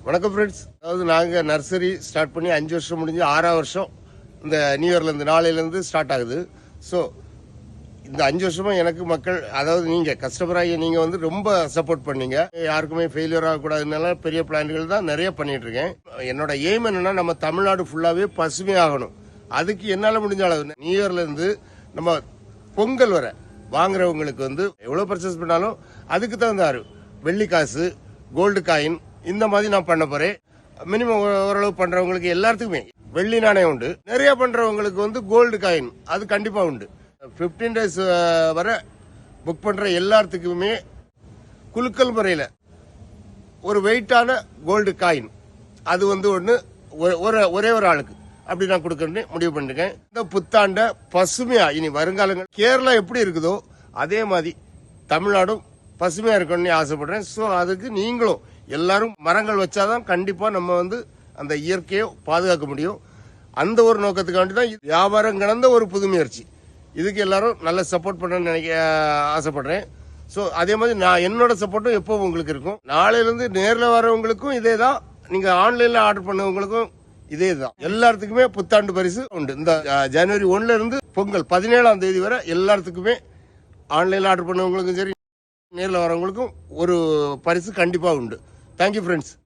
வணக்கம் ஃப்ரெண்ட்ஸ். அதாவது நாங்கள் நர்சரி ஸ்டார்ட் பண்ணி 5 வருஷம் முடிஞ்சு 6ஆவது வருஷம் இந்த நியூ இயர்லேருந்து நாளையிலேருந்து ஸ்டார்ட் ஆகுது. ஸோ இந்த 5 வருஷமாக எனக்கு மக்கள், அதாவது நீங்கள் கஸ்டமராகி நீங்கள் வந்து ரொம்ப சப்போர்ட் பண்ணீங்க. யாருக்குமே ஃபெயிலியர் ஆகக்கூடாதுனால பெரிய பிளான்கள் தான் நிறைய பண்ணிட்டு இருக்கேன். என்னோட எய்ம் என்னன்னா, நம்ம தமிழ்நாடு ஃபுல்லாகவே பசுமையாகணும். அதுக்கு என்னால் முடிஞ்ச அளவு நியூ இயர்லேருந்து நம்ம பொங்கல் வர வாங்குறவங்களுக்கு வந்து எவ்வளோ பர்ச்சேஸ் பண்ணாலும் அதுக்கு தகுந்தாரு வெள்ளி காசு, கோல்டு காயின் இந்த மாதிரி நான் பண்ண போறேன். மினிமம் ஓரளவு பண்றவங்களுக்கு எல்லாத்துக்குமே வெள்ளி நாணயம் உண்டு. நிறைய பண்றவங்களுக்கு வந்து கோல்டு காயின் அது கண்டிப்பா உண்டு. 15 days வரை புக் பண்ற எல்லாத்துக்குமே குலுக்கல் முறையில் ஒரு வெயிட்டான கோல்டு காயின் அது வந்து ஒன்று ஒரே ஒரு ஆளுக்கு அப்படி நான் கொடுக்கணும்னு முடிவு பண்ணிருக்கேன். இந்த புத்தாண்ட பசுமையா இனி வருங்காலங்கள் கேரளா எப்படி இருக்குதோ அதே மாதிரி தமிழ்நாடும் பசுமையா இருக்கணும்னு ஆசைப்படுறேன். ஸோ அதுக்கு நீங்களும் எல்லாரும் மரங்கள் வச்சாதான் கண்டிப்பா நம்ம வந்து அந்த இயற்கையை பாதுகாக்க முடியும். அந்த ஒரு நோக்கத்துக்காண்டி தான் வியாபாரம் கடந்த ஒரு புது முயற்சி. இதுக்கு எல்லாரும் நல்ல சப்போர்ட் பண்ண ஆசைப்படுறேன். ஸோ அதே மாதிரி நான் என்னோட சப்போர்ட்டும் எப்பவும் உங்களுக்கு இருக்கும். நாளையிலிருந்து நேரில் வரவங்களுக்கும் இதே தான், நீங்க ஆன்லைன்ல ஆர்டர் பண்ணவங்களுக்கும் இதே தான். எல்லாத்துக்குமே புத்தாண்டு பரிசு உண்டு. இந்த ஜனவரி 1 இருந்து பொங்கல் 17ஆம் தேதி வரை எல்லாத்துக்குமே ஆன்லைன்ல ஆர்டர் பண்ணவங்களுக்கும் சரி நேரில் வரவங்களுக்கும் ஒரு பரிசு கண்டிப்பா உண்டு. Thank you friends.